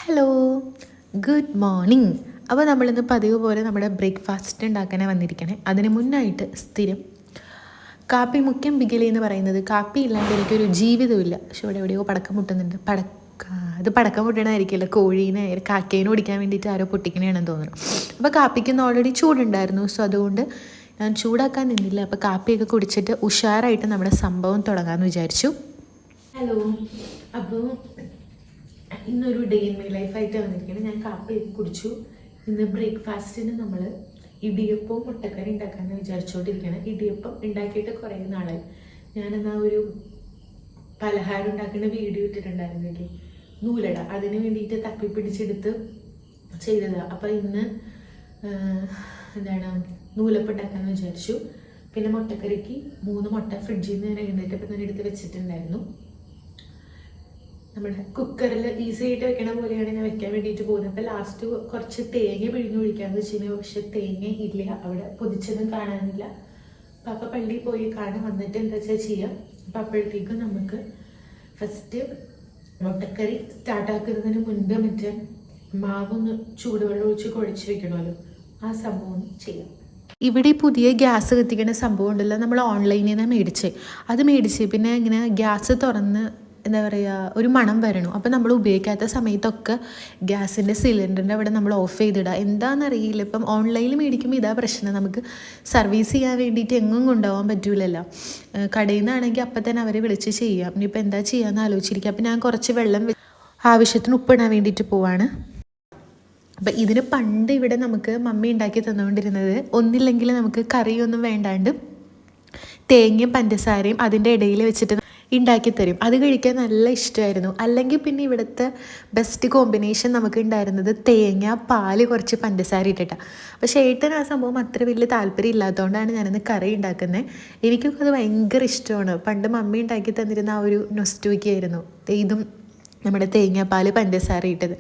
Hello, good morning. അപ്പോൾ നമ്മളിന്ന് പതിവ് പോലെ നമ്മുടെ ബ്രേക്ക്ഫാസ്റ്റ് ഉണ്ടാക്കാനാണ് വന്നിരിക്കണേ. അതിന് മുന്നായിട്ട് സ്ഥിരം കാപ്പി മുഖ്യം ബിഗിലി എന്ന് പറയുന്നത് കാപ്പി ഇല്ലാണ്ട് എനിക്കൊരു ജീവിതമില്ല. പക്ഷെ ഇവിടെ എവിടെയോ പടക്കം മുട്ടുന്നുണ്ട്. അത് പടക്കം പൊട്ടണമായിരിക്കില്ല, കോഴീനെ കാക്കേനെ ഓടിക്കാൻ വേണ്ടിയിട്ട് ആരോ പൊട്ടിക്കണേണെന്ന് തോന്നുന്നു. അപ്പോൾ കാപ്പിക്കൊന്ന് ഓൾറെഡി ചൂടുണ്ടായിരുന്നു. സോ അതുകൊണ്ട് ഞാൻ ചൂടാക്കാൻ നിന്നില്ല. അപ്പോൾ കാപ്പിയൊക്കെ കുടിച്ചിട്ട് ഉഷാറായിട്ട് നമ്മുടെ സംഭവം തുടങ്ങാമെന്ന് വിചാരിച്ചു. ഹലോ, അപ്പോൾ ഇന്നൊരു ഡേ ഇൻ മൈ ലൈഫായിട്ട് വന്നിരിക്കുന്നത്. ഞാൻ കാപ്പി കുടിച്ചു. ഇന്ന് ബ്രേക്ക്ഫാസ്റ്റിന് നമ്മൾ ഇടിയപ്പവും മുട്ടക്കറി ഉണ്ടാക്കാമെന്ന് വിചാരിച്ചുകൊണ്ടിരിക്കുകയാണ്. ഇടിയപ്പം ഉണ്ടാക്കിയിട്ട് കുറേ നാളായി. ഞാനെന്നാ ഒരു പലഹാരം ഉണ്ടാക്കുന്ന വീഡിയോ ഇട്ടിട്ടുണ്ടായിരുന്നില്ലേ, നൂലട, അതിന് വേണ്ടിയിട്ട് തപ്പിപ്പിടിച്ചെടുത്ത് ചെയ്തതാണ്. അപ്പോൾ ഇന്ന് നൂലപ്പം ഉണ്ടാക്കാമെന്ന് വിചാരിച്ചു. പിന്നെ മുട്ടക്കറിക്ക് 3 മുട്ട ഫ്രിഡ്ജിൽ നിന്ന് എഴുന്നേറ്റപ്പോൾ തന്നെ എടുത്ത് വെച്ചിട്ടുണ്ടായിരുന്നു. നമ്മുടെ കുക്കറിൽ ഈസി ആയിട്ട് വെക്കണ പോലെയാണ് ഞാൻ വെക്കാൻ വേണ്ടിയിട്ട് പോകുന്നത്. അപ്പോൾ ലാസ്റ്റ് കുറച്ച് തേങ്ങ പിഴിഞ്ഞ് ഒഴിക്കാമെന്ന് വെച്ച് കഴിഞ്ഞാൽ പക്ഷെ തേങ്ങ ഇല്ല, അവിടെ പൊതിച്ചതും കാണാനില്ല. പപ്പ പള്ളിയിൽ പോയി കാണാൻ വന്നിട്ട് എന്താ വെച്ചാൽ ചെയ്യാം. അപ്പം അപ്പോഴത്തേക്കും നമുക്ക് ഫസ്റ്റ് മുട്ടക്കറി സ്റ്റാർട്ടാക്കുന്നതിന് മുൻപ് മറ്റേ മാവൊന്ന് ചൂടുവെള്ളം ഒഴിച്ച് കുഴച്ച് വെക്കണമല്ലോ, ആ സംഭവം ചെയ്യാം. ഇവിടെ പുതിയ ഗ്യാസ് കത്തിക്കുന്ന സംഭവം ഉണ്ടല്ലോ, നമ്മൾ ഓൺലൈനിൽ നിന്ന് മേടിച്ച് പിന്നെ ഇങ്ങനെ ഗ്യാസ് തുറന്ന് എന്താ പറയുക, ഒരു മണം വരണു. അപ്പോൾ നമ്മൾ ഉപയോഗിക്കാത്ത സമയത്തൊക്കെ ഗ്യാസിൻ്റെ സിലിണ്ടറിൻ്റെ അവിടെ നമ്മൾ ഓഫ് ചെയ്തിടുക. എന്താണെന്നറിയില്ല, ഇപ്പം ഓൺലൈനിൽ മേടിക്കുമ്പോൾ ഇതാ പ്രശ്നം, നമുക്ക് സർവീസ് ചെയ്യാൻ വേണ്ടിയിട്ട് എങ്ങും കൊണ്ടുപോകാൻ പറ്റൂലല്ലോ. കടയിൽ നിന്നാണെങ്കിൽ അപ്പം തന്നെ അവരെ വിളിച്ച് ചെയ്യാം. ഇനിയിപ്പോൾ എന്താ ചെയ്യാമെന്ന് ആലോചിച്ചിരിക്കുക. അപ്പോൾ ഞാൻ കുറച്ച് വെള്ളം ആവശ്യത്തിന് ഉപ്പിടാൻ വേണ്ടിയിട്ട് പോവാണ്. അപ്പം ഇതിന് പണ്ട് ഇവിടെ നമുക്ക് മമ്മി ഉണ്ടാക്കി തന്നുകൊണ്ടിരുന്നത്, ഒന്നില്ലെങ്കിൽ നമുക്ക് കറിയൊന്നും വേണ്ടാണ്ട് തേങ്ങയും പഞ്ചസാരയും അതിൻ്റെ ഇടയിൽ വെച്ചിട്ട് ഉണ്ടാക്കി തരും. അത് കഴിക്കാൻ നല്ല ഇഷ്ടമായിരുന്നു. അല്ലെങ്കിൽ പിന്നെ ഇവിടുത്തെ ബെസ്റ്റ് കോമ്പിനേഷൻ നമുക്ക് ഉണ്ടായിരുന്നത് തേങ്ങ, പാല്, കുറച്ച് പഞ്ചസാര ഇട്ടിട്ടാണ്. പക്ഷേ ഏട്ടൻ ആ സംഭവം അത്ര വലിയ താല്പര്യം ഇല്ലാത്തതുകൊണ്ടാണ് ഞാനിന്ന് കറി ഉണ്ടാക്കുന്നത്. എനിക്കൊക്കെ അത് ഭയങ്കര ഇഷ്ടമാണ്. പണ്ട് മമ്മി ഉണ്ടാക്കി തന്നിരുന്ന ആ ഒരു നൊസ്റ്റൂക്കിയായിരുന്നു ഇതും നമ്മുടെ തേങ്ങാപ്പാൽ പഞ്ചസാര ഇട്ടത്.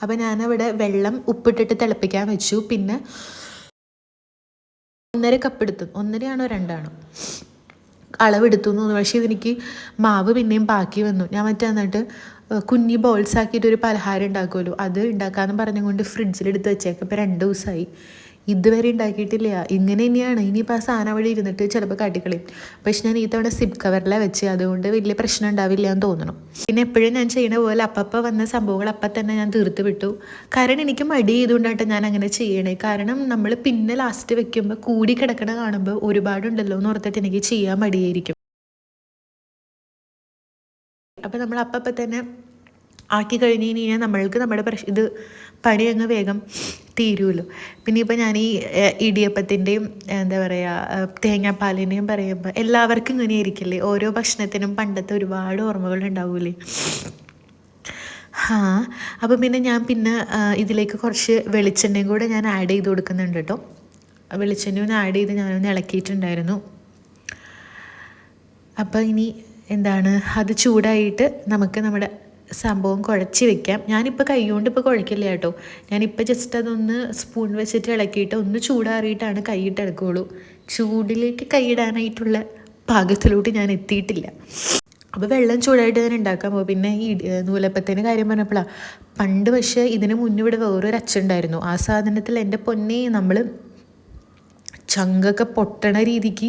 അപ്പോൾ ഞാനവിടെ വെള്ളം ഉപ്പിട്ടിട്ട് തിളപ്പിക്കാൻ വെച്ചു. പിന്നെ 1.5 കപ്പ് എടുത്തു. 1.5 ആണോ 2 ആണോ അളവെടുത്തു എന്ന് തോന്നുന്നു. പക്ഷേ ഇതെനിക്ക് മാവ് പിന്നെയും ബാക്കി വന്നു. ഞാൻ എന്നിട്ട് കുഞ്ഞി ബോൾസ് ആക്കിയിട്ട് ഒരു പലഹാരം ഉണ്ടാക്കുമല്ലോ, അത് ഉണ്ടാക്കാമെന്ന് പറഞ്ഞുകൊണ്ട് ഫ്രിഡ്ജിലെടുത്ത് വെച്ചേക്കാം. ഇപ്പോൾ 2 ദിവസമായി, ഇതുവരെ ഉണ്ടാക്കിയിട്ടില്ല. ഇങ്ങനെ തന്നെയാണ്. ഇനിയിപ്പോൾ ആ സാധനം അവിടെ ഇരുന്നിട്ട് ചിലപ്പോൾ കാട്ടിക്കളയും. പക്ഷെ ഞാൻ ഈ തവണ സിപ്പ് കവറിലാണ് വെച്ച്, അതുകൊണ്ട് വലിയ പ്രശ്നം ഉണ്ടാവില്ല എന്ന് തോന്നണം. പിന്നെ എപ്പോഴും ഞാൻ ചെയ്യുന്ന പോലെ അപ്പം വന്ന സംഭവങ്ങൾ അപ്പം തന്നെ ഞാൻ തീർത്ത് വിട്ടു. കാരണം എനിക്ക് മടി ചെയ്തുകൊണ്ടായിട്ട് ഞാൻ അങ്ങനെ ചെയ്യണേ. കാരണം നമ്മൾ പിന്നെ ലാസ്റ്റ് വെക്കുമ്പോൾ കൂടി കിടക്കണ കാണുമ്പോൾ ഒരുപാടുണ്ടല്ലോ എന്ന് ഓർത്തിട്ട് എനിക്ക് ചെയ്യാൻ മടിയായിരിക്കും. അപ്പം നമ്മൾ അപ്പം തന്നെ ആക്കി കഴിഞ്ഞ് കഴിഞ്ഞാൽ നമ്മൾക്ക് നമ്മുടെ ഇത് പണി അങ്ങ് വേഗം തീരുമല്ലോ. പിന്നെ ഇപ്പോൾ ഞാൻ ഈ ഇടിയപ്പത്തിൻ്റെയും എന്താ പറയുക തേങ്ങാപ്പാലിൻ്റെയും പറയുമ്പോൾ എല്ലാവർക്കും ഇങ്ങനെ ആയിരിക്കില്ലേ, ഓരോ ഭക്ഷണത്തിനും പണ്ടത്തെ ഒരുപാട് ഓർമ്മകൾ ഉണ്ടാവില്ലേ. അപ്പോൾ പിന്നെ ഞാൻ ഇതിലേക്ക് കുറച്ച് വെളിച്ചെണ്ണയും കൂടെ ഞാൻ ആഡ് ചെയ്ത് കൊടുക്കുന്നുണ്ട് കേട്ടോ. വെളിച്ചെണ്ണ ഒന്ന് ആഡ് ചെയ്ത് ഞാനൊന്ന് ഇളക്കിയിട്ടുണ്ടായിരുന്നു. അപ്പോൾ ഇനി അത് ചൂടായിട്ട് നമുക്ക് നമ്മുടെ സംഭവം കുഴച്ച് വെക്കാം. ഞാനിപ്പോൾ കൈ കൊണ്ട് കുഴക്കില്ല കേട്ടോ. ഞാനിപ്പോൾ ജസ്റ്റ് അതൊന്ന് സ്പൂൺ വെച്ചിട്ട് ഇളക്കിയിട്ട് ഒന്ന് ചൂടാറിയിട്ടാണ് കൈയിട്ട് ഇളക്കുള്ളൂ. ചൂടിലേക്ക് കൈയിടാനായിട്ടുള്ള പാകത്തിലോട്ട് ഞാൻ എത്തിയിട്ടില്ല. അപ്പോൾ വെള്ളം ചൂടായിട്ട് ഞാൻ ഉണ്ടാക്കാൻ പോകും. പിന്നെ ഈ നൂലപ്പത്തിൻ്റെ കാര്യം പറഞ്ഞപ്പോഴാണ്, പണ്ട് പക്ഷേ ഇതിന് മുന്നേ ഇവിടെ വേറൊരു അച്ഛനുണ്ടായിരുന്നു. ആ സാധനത്തിൽ എൻ്റെ പൊന്നെ നമ്മൾ ചങ്കൊക്കെ പൊട്ടണ രീതിക്ക്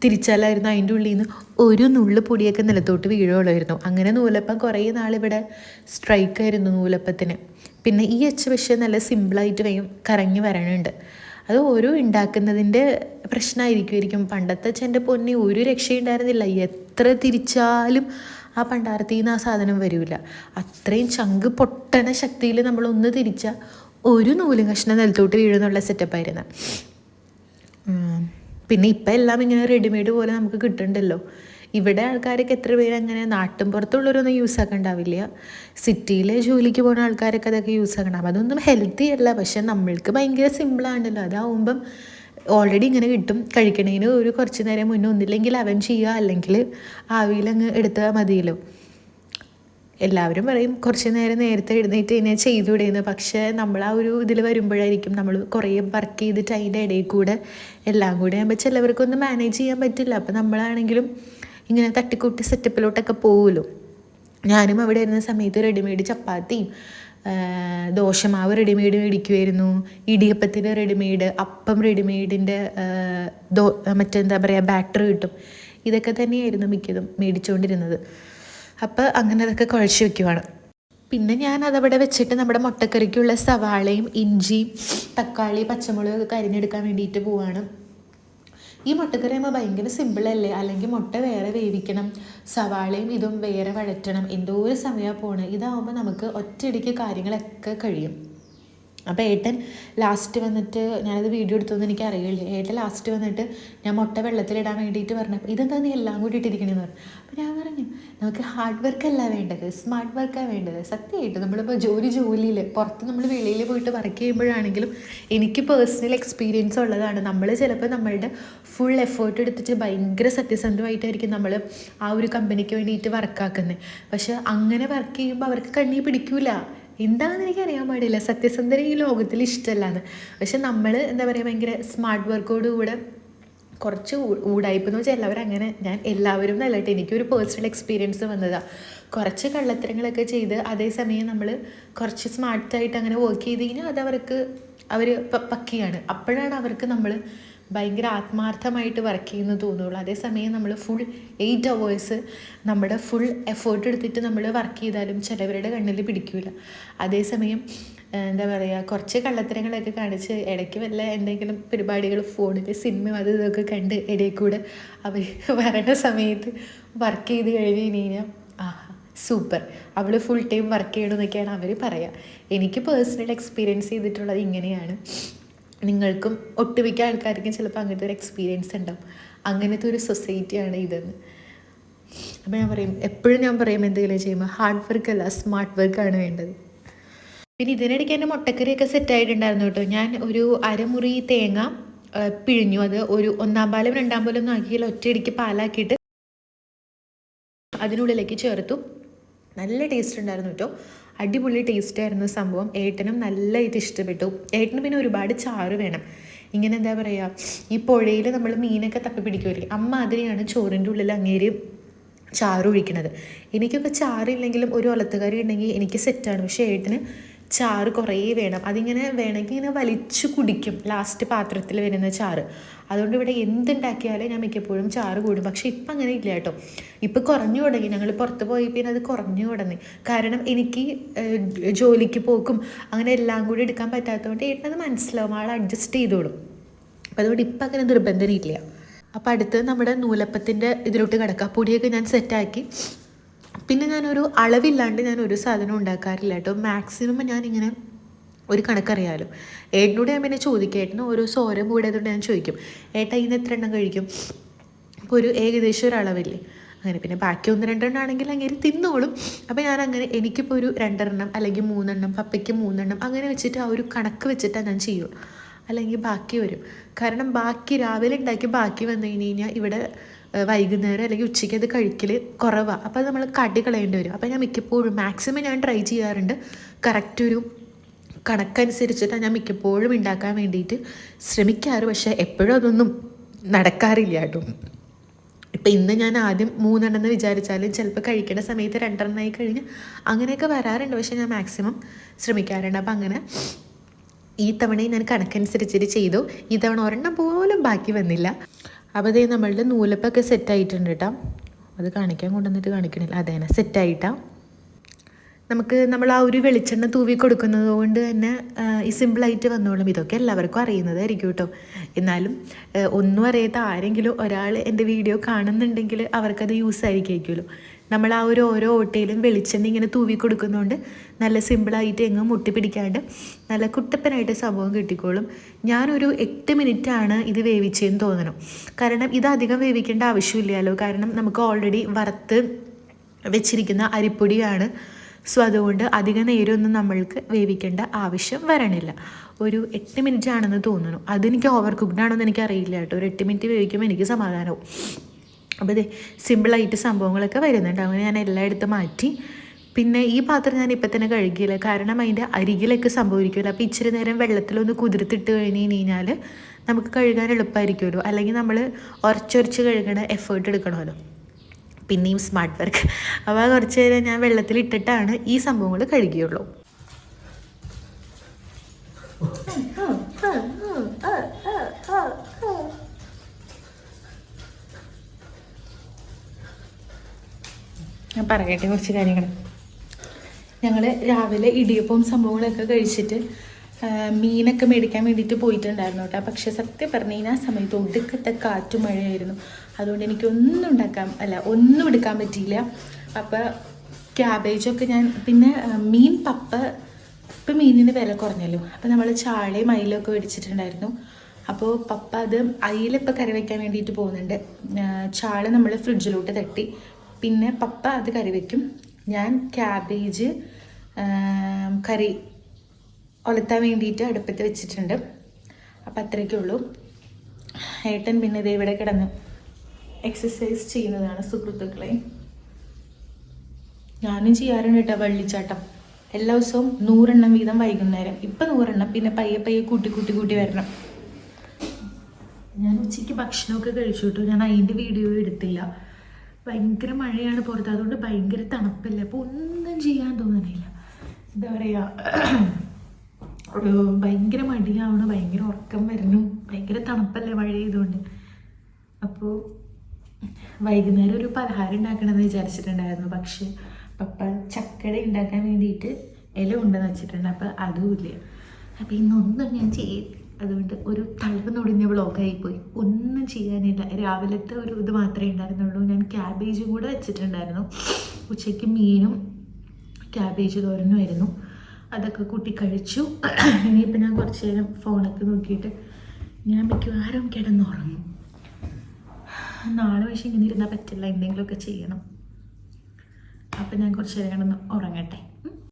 തിരിച്ചാലായിരുന്നു അതിൻ്റെ ഉള്ളിൽ നിന്ന് ഒരു നുള്ളു പൊടിയൊക്കെ നിലത്തോട്ട് വീഴുകയുള്ളായിരുന്നു. അങ്ങനെ നൂലപ്പം കുറേ നാളിവിടെ സ്ട്രൈക്കായിരുന്നു നൂലപ്പത്തിന്. പിന്നെ ഈ പക്ഷേ നല്ല സിമ്പിളായിട്ട് വേഗം കറങ്ങി വരണുണ്ട്. അത് ഓരോ ഉണ്ടാക്കുന്നതിൻ്റെ പ്രശ്നമായിരിക്കും. പണ്ടത്തെ എൻ്റെ പൊന്നെ ഒരു രക്ഷയുണ്ടായിരുന്നില്ല. എത്ര തിരിച്ചാലും ആ പണ്ടാരത്തിൽ നിന്ന് ആ സാധനം വരില്ല. അത്രയും ചങ്ക് പൊട്ടണ ശക്തിയിൽ നമ്മളൊന്ന് തിരിച്ചാൽ ഒരു നൂലും കഷ്ണം നിലത്തോട്ട് വീഴുന്നുള്ള സെറ്റപ്പായിരുന്നു. പിന്നെ ഇപ്പം എല്ലാം ഇങ്ങനെ റെഡിമെയ്ഡ് പോലെ നമുക്ക് കിട്ടുന്നുണ്ടല്ലോ. ഇവിടെ ആൾക്കാരൊക്കെ എത്ര പേര് അങ്ങനെ നാട്ടും പുറത്തുള്ളവരൊന്നും യൂസ് ആക്കണ്ടാവില്ല. സിറ്റിയിലെ ജോലിക്ക് പോകുന്ന ആൾക്കാരൊക്കെ അതൊക്കെ യൂസ് ആക്കണ്ടാവും. അതൊന്നും ഹെൽത്തി അല്ല, പക്ഷെ നമ്മൾക്ക് ഭയങ്കര സിമ്പിളാണല്ലോ. അതാവുമ്പം ഓൾറെഡി ഇങ്ങനെ കിട്ടും. കഴിക്കണതിന് ഒരു കുറച്ച് നേരം മുന്നേ ഒന്നില്ലെങ്കിൽ അവൻ ചെയ്യുക, അല്ലെങ്കിൽ ആവിയിലങ്ങ് എടുത്താൽ മതിയല്ലോ. എല്ലാവരും പറയും കുറച്ച് നേരം നേരത്തെ എഴുന്നേറ്റ് കഴിഞ്ഞാൽ ചെയ്തുവിടുന്നു. പക്ഷേ നമ്മൾ ആ ഒരു ഇതിൽ വരുമ്പോഴായിരിക്കും നമ്മൾ കുറേ വർക്ക് ചെയ്തിട്ട് അതിൻ്റെ ഇടയിൽ കൂടെ എല്ലാം കൂടെ ആകുമ്പോൾ ചിലവർക്കൊന്നും മാനേജ് ചെയ്യാൻ പറ്റില്ല. അപ്പോൾ നമ്മളാണെങ്കിലും ഇങ്ങനെ തട്ടിക്കൂട്ടി സെറ്റപ്പിലോട്ടൊക്കെ പോകുമല്ലോ. ഞാനും അവിടെ ഇരുന്ന സമയത്ത് റെഡിമെയ്ഡ് ചപ്പാത്തിയും ദോശമാവ് റെഡിമെയ്ഡ് മേടിക്കുമായിരുന്നു, ഇടിയപ്പത്തിന് റെഡിമെയ്ഡ്, അപ്പം റെഡിമെയ്ഡിൻ്റെ മറ്റെന്താ പറയുക ബാറ്ററി കിട്ടും. ഇതൊക്കെ തന്നെയായിരുന്നു മിക്കതും മേടിച്ചുകൊണ്ടിരുന്നത്. അപ്പോൾ അങ്ങനെ അതൊക്കെ കുഴച്ച് വെക്കുവാണ്. പിന്നെ ഞാൻ അതവിടെ വെച്ചിട്ട് നമ്മുടെ മുട്ടക്കറിക്കുള്ള സവാളയും ഇഞ്ചിയും തക്കാളി പച്ചമുളകൊക്കെ അരിഞ്ഞെടുക്കാൻ വേണ്ടിയിട്ട് പോവാണ്. ഈ മുട്ടക്കറി ആകുമ്പോൾ ഭയങ്കര സിമ്പിളല്ലേ, അല്ലെങ്കിൽ മുട്ട വേറെ വേവിക്കണം, സവാളയും ഇതും വേറെ വഴറ്റണം, എന്തോ ഒരു സമയമാണ് പോണത്. ഇതാവുമ്പോൾ നമുക്ക് ഒറ്റയടിക്ക് കാര്യങ്ങളൊക്കെ കഴിയും. അപ്പോൾ ഏട്ടൻ ലാസ്റ്റ് വന്നിട്ട്, ഞാനത് വീഡിയോ എടുത്തൊന്നും എനിക്ക് അറിയില്ല, ഏട്ടൻ ലാസ്റ്റ് വന്നിട്ട് ഞാൻ മുട്ട വെള്ളത്തിലിടാൻ വേണ്ടിയിട്ട് പറഞ്ഞപ്പോൾ ഇതെന്താ നീ എല്ലാം കൂടി ഇട്ടിരിക്കണമെന്ന് പറഞ്ഞു. അപ്പോൾ ഞാൻ പറഞ്ഞു നമുക്ക് ഹാർഡ് വർക്കല്ല വേണ്ടത്, സ്മാർട്ട് വർക്കാണ് വേണ്ടത്. സത്യമായിട്ട് നമ്മളിപ്പോൾ ജോലിയിൽ പുറത്ത് നമ്മൾ വെളിയിൽ പോയിട്ട് വർക്ക് ചെയ്യുമ്പോഴാണെങ്കിലും എനിക്ക് പേഴ്സണൽ എക്സ്പീരിയൻസ് ഉള്ളതാണ്. നമ്മൾ ചിലപ്പോൾ നമ്മളുടെ ഫുൾ എഫേർട്ട് എടുത്തിട്ട് ഭയങ്കര സത്യസന്ധമായിട്ടായിരിക്കും നമ്മൾ ആ ഒരു കമ്പനിക്ക് വേണ്ടിയിട്ട് വർക്കാക്കുന്നത്. പക്ഷെ അങ്ങനെ വർക്ക് ചെയ്യുമ്പോൾ അവർക്ക് കണ്ണി പിടിക്കൂല. എന്താണെന്ന് എനിക്കറിയാൻ പാടില്ല, സത്യസന്ധത ഈ ലോകത്തിൽ ഇഷ്ടമല്ലാന്ന്. പക്ഷെ നമ്മൾ എന്താ പറയുക ഭയങ്കര സ്മാർട്ട് വർക്കോടുകൂടെ കുറച്ച് ഊടായിപ്പെന്ന് വെച്ചാൽ എല്ലാവരും ഞാൻ എല്ലാവരും നല്ലതായിട്ട് എനിക്കൊരു പേഴ്സണൽ എക്സ്പീരിയൻസ് വന്നതാണ്. കുറച്ച് കള്ളത്തരങ്ങളൊക്കെ ചെയ്ത് അതേസമയം നമ്മൾ കുറച്ച് സ്മാർട്ടായിട്ട് അങ്ങനെ വർക്ക് ചെയ്ത് കഴിഞ്ഞാൽ അവർ പക്കിയാണ്. അപ്പോഴാണ് അവർക്ക് നമ്മൾ ഭയങ്കര ആത്മാർത്ഥമായിട്ട് വർക്ക് ചെയ്യുന്നത് തോന്നുള്ളൂ. അതേസമയം നമ്മൾ ഫുൾ 8 hours നമ്മുടെ ഫുൾ എഫേർട്ട് എടുത്തിട്ട് നമ്മൾ വർക്ക് ചെയ്താലും ചിലവരുടെ കണ്ണിൽ പിടിക്കില്ല. അതേസമയം എന്താ പറയുക കുറച്ച് കള്ളത്തരങ്ങളൊക്കെ കാണിച്ച് ഇടയ്ക്ക് വല്ല എന്തെങ്കിലും പരിപാടികൾ ഫോണിൽ സിനിമ ഇതൊക്കെ കണ്ട് ഇടയിൽ കൂടെ അവർ വരണ സമയത്ത് വർക്ക് ചെയ്ത് കഴിഞ്ഞ് കഴിഞ്ഞാൽ സൂപ്പർ, അവൾ ഫുൾ ടൈം വർക്ക് ചെയ്യണമെന്നൊക്കെയാണ് അവർ പറയുക. എനിക്ക് പേഴ്സണൽ എക്സ്പീരിയൻസ് ചെയ്തിട്ടുള്ളത് ഇങ്ങനെയാണ്. നിങ്ങൾക്കും ഒട്ടുമിക്ക ആൾക്കാർക്കും ചിലപ്പോൾ അങ്ങനത്തെ ഒരു എക്സ്പീരിയൻസ് ഉണ്ടാവും. അങ്ങനത്തെ ഒരു സൊസൈറ്റിയാണ് ഇതെന്ന്. അപ്പോൾ എപ്പോഴും ഞാൻ പറയും എന്തെങ്കിലും ചെയ്യുമ്പോൾ ഹാർഡ് വർക്കല്ല സ്മാർട്ട് വർക്കാണ് വേണ്ടത്. പിന്നെ ഇതിനിടയ്ക്ക് എൻ്റെ മുട്ടക്കറിയൊക്കെ സെറ്റായിട്ടുണ്ടായിരുന്നു കേട്ടോ. ഞാൻ ഒരു അരമുറി തേങ്ങ പിഴിഞ്ഞു, അത് ഒരു 1-ാം പാലും 2-ാം പാലും ഒന്നും ആക്കിയില്ല, ഒറ്റയടിക്ക് പാലാക്കിയിട്ട് അതിനുള്ളിലേക്ക് ചേർത്തു. നല്ല ടേസ്റ്റ് ഉണ്ടായിരുന്നു കേട്ടോ, അടിപൊളി ടേസ്റ്റായിരുന്നു സംഭവം. ഏട്ടനും നല്ല ഇത് ഇഷ്ടപ്പെട്ടു. ഏട്ടന് പിന്നെ ഒരുപാട് ചാറ് വേണം. ഇങ്ങനെ എന്താ പറയുക ഈ പുഴയിൽ നമ്മൾ മീനൊക്കെ തപ്പി പിടിക്കുമല്ലേ, അമ്മ അതിനെയാണ് ചോറിൻ്റെ ഉള്ളിൽ അങ്ങേര് ചാറ് ഒഴിക്കണത്. എനിക്കൊക്കെ ചാറില്ലെങ്കിലും ഒരു ഒലത്തുകറി ഉണ്ടെങ്കിൽ എനിക്ക് സെറ്റാണ്. പക്ഷേ ഏട്ടന് ചാറ് കുറേ വേണം. അതിങ്ങനെ വേണമെങ്കിൽ ഇങ്ങനെ വലിച്ചു കുടിക്കും ലാസ്റ്റ് പാത്രത്തിൽ വരുന്ന ചാറ്. അതുകൊണ്ട് ഇവിടെ എന്തുണ്ടാക്കിയാലും ഞാൻ മിക്കപ്പോഴും ചാറ് കൂടും. പക്ഷേ ഇപ്പം അങ്ങനെ ഇല്ല കേട്ടോ, ഇപ്പം കുറഞ്ഞു തുടങ്ങി. ഞങ്ങൾ പുറത്ത് പോയി പിന്നെ അത് കുറഞ്ഞു തുടങ്ങി. കാരണം എനിക്ക് ജോലിക്ക് പോക്കും അങ്ങനെ എല്ലാം കൂടി എടുക്കാൻ പറ്റാത്തതുകൊണ്ട് ഏട്ടനത് മനസ്സിലാവും, ആൾ അഡ്ജസ്റ്റ് ചെയ്തോളും. അപ്പം അതുകൊണ്ട് ഇപ്പം അങ്ങനെ നിർബന്ധമില്ല. അപ്പം അടുത്ത് നമ്മുടെ നൂലപ്പത്തിൻ്റെ ഇതിലോട്ട് കിടക്കുക. പൊടിയൊക്കെ ഞാൻ സെറ്റാക്കി. പിന്നെ ഞാനൊരു അളവില്ലാണ്ട് ഞാനൊരു സാധനം ഉണ്ടാക്കാറില്ല കേട്ടോ. മാക്സിമം ഞാനിങ്ങനെ ഒരു കണക്കറിയാമല്ലോ. ഏട്ടനോട് ഞാൻ പിന്നെ ചോദിക്കും, ഏട്ടന് ഓരോ സോരം കൂടിയതുകൊണ്ട് ഞാൻ ചോദിക്കും, ഏട്ടാ ഇന്ന് എത്ര എണ്ണം കഴിക്കും, അപ്പോൾ ഒരു ഏകദേശം ഒരു അളവില്ലേ അങ്ങനെ. പിന്നെ ബാക്കി 1-2 ആണെങ്കിൽ അങ്ങനെ തിന്നോളും. അപ്പോൾ ഞാനങ്ങനെ എനിക്കിപ്പോൾ ഒരു 2 അല്ലെങ്കിൽ 3 പപ്പയ്ക്ക് 3 അങ്ങനെ വെച്ചിട്ട് ആ ഒരു കണക്ക് വെച്ചിട്ടാണ് ഞാൻ ചെയ്യുള്ളൂ. അല്ലെങ്കിൽ ബാക്കി വരും. കാരണം ബാക്കി രാവിലെ ഉണ്ടാക്കി ബാക്കി വന്നു കഴിഞ്ഞാൽ ഇവിടെ വൈകുന്നേരം അല്ലെങ്കിൽ ഉച്ചയ്ക്ക് അത് കഴിക്കൽ കുറവാണ്. അപ്പോൾ അത് നമ്മൾ കടി കളയേണ്ടി വരും. അപ്പോൾ ഞാൻ മിക്കപ്പോഴും മാക്സിമം ഞാൻ ട്രൈ ചെയ്യാറുണ്ട് കറക്റ്റ് ഒരു കണക്കനുസരിച്ചിട്ടാണ് ഞാൻ മിക്കപ്പോഴും ഉണ്ടാക്കാൻ വേണ്ടിയിട്ട് ശ്രമിക്കാറ്. പക്ഷേ എപ്പോഴും അതൊന്നും നടക്കാറില്ല കേട്ടോ. ഇപ്പം ഇന്ന് ഞാൻ ആദ്യം 3 എന്ന് വിചാരിച്ചാലും ചിലപ്പോൾ കഴിക്കേണ്ട സമയത്ത് 2 ആയി കഴിഞ്ഞ് അങ്ങനെയൊക്കെ വരാറുണ്ട്. പക്ഷേ ഞാൻ മാക്സിമം ശ്രമിക്കാറുണ്ട്. അപ്പം അങ്ങനെ ഈ തവണയും ഞാൻ കണക്കനുസരിച്ചിട്ട് ചെയ്തു. ഈ തവണ 1 പോലും ബാക്കി വന്നില്ല. അപ്പോൾ അതേ നമ്മളുടെ നൂലപ്പൊക്കെ സെറ്റായിട്ടുണ്ട് കേട്ടോ. അത് കാണിക്കാൻ കൊണ്ടുവന്നിട്ട് കാണിക്കണില്ല, അതേനെ സെറ്റായിട്ടാണ്. നമ്മൾ ആ ഒരു വെളിച്ചെണ്ണ തൂവി കൊടുക്കുന്നത് കൊണ്ട് തന്നെ ഈ സിമ്പിളായിട്ട് വന്നോളും. ഇതൊക്കെ എല്ലാവർക്കും അറിയുന്നതായിരിക്കും കേട്ടോ. എന്നാലും ഒന്നും അറിയാത്ത ആരെങ്കിലും ഒരാൾ എൻ്റെ വീഡിയോ കാണുന്നുണ്ടെങ്കിൽ അവർക്കത് യൂസ് ആയിരിക്കുമല്ലോ. നമ്മൾ ആ ഒരു ഓരോ ഓട്ടയിലും വെളിച്ചെണ്ണ ഇങ്ങനെ തൂവി കൊടുക്കുന്നതുകൊണ്ട് നല്ല സിമ്പിളായിട്ട് എങ്ങും മുട്ടി പിടിക്കാണ്ട് നല്ല കുട്ടപ്പനായിട്ട് സംഭവം കിട്ടിക്കോളും. ഞാനൊരു 8 മിനിറ്റാണ് ഇത് വേവിച്ചതെന്ന് തോന്നണം. കാരണം ഇത് അധികം വേവിക്കേണ്ട ആവശ്യമില്ലല്ലോ, കാരണം നമുക്ക് ഓൾറെഡി വറുത്ത് വെച്ചിരിക്കുന്ന അരിപ്പൊടിയാണ്. സോ അതുകൊണ്ട് അധിക നേരമൊന്നും നമ്മൾക്ക് വേവിക്കേണ്ട ആവശ്യം വരണില്ല. ഒരു 8 മിനിറ്റ് ആണെന്ന് തോന്നുന്നു. അതെനിക്ക് ഓവർ കുക്ക്ഡ് ആണോ എന്ന് എനിക്കറിയില്ല കേട്ടോ. ഒരു 8 മിനിറ്റ് വേവിക്കുമ്പോൾ എനിക്ക് സമാധാനവും. അപ്പോൾ ഇതേ സിമ്പിളായിട്ട് സംഭവങ്ങളൊക്കെ വരുന്നുണ്ട്. അങ്ങനെ ഞാൻ എല്ലായിടത്തും മാറ്റി. പിന്നെ ഈ പാത്രം ഞാൻ ഇപ്പം തന്നെ കഴുകിയില്ല, കാരണം അതിൻ്റെ അരികിലൊക്കെ സംഭവിക്കുമല്ലോ. അപ്പോൾ ഇച്ചിരി നേരം വെള്ളത്തിലൊന്ന് കുതിർത്തിട്ട് കഴിഞ്ഞ് കഴിഞ്ഞാൽ നമുക്ക് കഴുകാൻ എളുപ്പമായിരിക്കുമല്ലോ. അല്ലെങ്കിൽ നമ്മൾ ഉരച്ചൊരച്ച് കഴുകണ എഫേർട്ട് എടുക്കണമല്ലോ. പിന്നെയും സ്മാർട്ട് വർക്ക്. അപ്പോൾ കുറച്ച് നേരം ഞാൻ വെള്ളത്തിലിട്ടിട്ടാണ് ഈ സംഭവങ്ങൾ കഴുകിയുള്ളൂ. ഞാൻ പറയട്ടെ കുറച്ച് കാര്യങ്ങൾ. ഞങ്ങൾ രാവിലെ ഇടിയപ്പവും സംഭവങ്ങളൊക്കെ കഴിച്ചിട്ട് മീനൊക്കെ മേടിക്കാൻ വേണ്ടിയിട്ട് പോയിട്ടുണ്ടായിരുന്നു കേട്ടോ. പക്ഷേ സത്യം പറഞ്ഞു കഴിഞ്ഞാൽ ആ സമയത്ത് ഒടുക്കത്തെ കാറ്റും മഴയായിരുന്നു. അതുകൊണ്ട് ഒന്നും എടുക്കാൻ പറ്റിയില്ല. അപ്പോൾ ക്യാബേജൊക്കെ ഞാൻ പിന്നെ ഇപ്പം മീനിന് വില കുറഞ്ഞല്ലോ. അപ്പോൾ നമ്മൾ ചാളയും അയിലൊക്കെ മേടിച്ചിട്ടുണ്ടായിരുന്നു. അപ്പോൾ പപ്പ അത് അയിലിപ്പോൾ കറി വയ്ക്കാൻ വേണ്ടിയിട്ട് പോകുന്നുണ്ട്. ചാള നമ്മൾ ഫ്രിഡ്ജിലോട്ട് തട്ടി, പിന്നെ പപ്പ അത് കറി വയ്ക്കും. ഞാൻ ക്യാബേജ് കറി ഒലത്താൻ വേണ്ടിയിട്ട് അടുപ്പത്ത് വെച്ചിട്ടുണ്ട്. അപ്പം അത്രയൊക്കെ ഉള്ളൂ. ഏട്ടൻ പിന്നെ ഇത് ഇവിടെ കിടന്ന് എക്സസൈസ് ചെയ്യുന്നതാണ് സുഹൃത്തുക്കളെ. ഞാനും ചെയ്യാറുണ്ട് കേട്ടോ വള്ളിച്ചാട്ടം. എല്ലാ ദിവസവും 100 എണ്ണം വീതം വൈകുന്നേരം. ഇപ്പം 100 എണ്ണം, പിന്നെ പയ്യെ കൂട്ടി വരണം. ഞാൻ ഉച്ചയ്ക്ക് ഭക്ഷണമൊക്കെ കഴിച്ചു കേട്ടോ. ഞാൻ അതിൻ്റെ വീഡിയോ എടുത്തില്ല. ഭയങ്കര മഴയാണ് പുറത്ത്, അതുകൊണ്ട് ഭയങ്കര തണുപ്പല്ലേ. അപ്പോൾ ഒന്നും ചെയ്യാൻ തോന്നണില്ല. എന്താ പറയുക, ഭയങ്കര മടിയാവണം, ഭയങ്കര ഉറക്കം വരുന്നു, ഭയങ്കര തണുപ്പല്ലേ മഴ ചെയ്തുകൊണ്ട്. അപ്പോൾ വൈകുന്നേരം ഒരു പലഹാരം ഉണ്ടാക്കണമെന്ന് വിചാരിച്ചിട്ടുണ്ടായിരുന്നു. പക്ഷേ പപ്പ ചക്കട ഉണ്ടാക്കാൻ വേണ്ടിയിട്ട് ഇല കൊണ്ടുവന്ന് വെച്ചിട്ടുണ്ട്. അപ്പോൾ അതുമില്ല. അപ്പോൾ ഇന്നൊന്നും ഞാൻ അതുകൊണ്ട് ഒരു തളർവ് നൊടിഞ്ഞ വ്ളോഗായിപ്പോയി. ഒന്നും ചെയ്യാനില്ല. രാവിലത്തെ ഒരു ഇത് മാത്രമേ ഉണ്ടായിരുന്നുള്ളൂ. ഞാൻ ക്യാബേജും കൂടെ വെച്ചിട്ടുണ്ടായിരുന്നു. ഉച്ചയ്ക്ക് മീനും ക്യാബേജ് തോരനുമായിരുന്നു. അതൊക്കെ കൂട്ടി കഴിച്ചു. ഇനിയിപ്പോൾ ഞാൻ കുറച്ച് നേരം ഫോണൊക്കെ നോക്കിയിട്ട് ഞാൻ മിക്കവാറും കിടന്നുറങ്ങും. നാളെ പക്ഷേ ഇങ്ങനെ ഇരുന്നാൽ പറ്റില്ല, എന്തെങ്കിലുമൊക്കെ ചെയ്യണം. അപ്പം ഞാൻ കുറച്ച് നേരം കിടന്ന് ഉറങ്ങട്ടെ.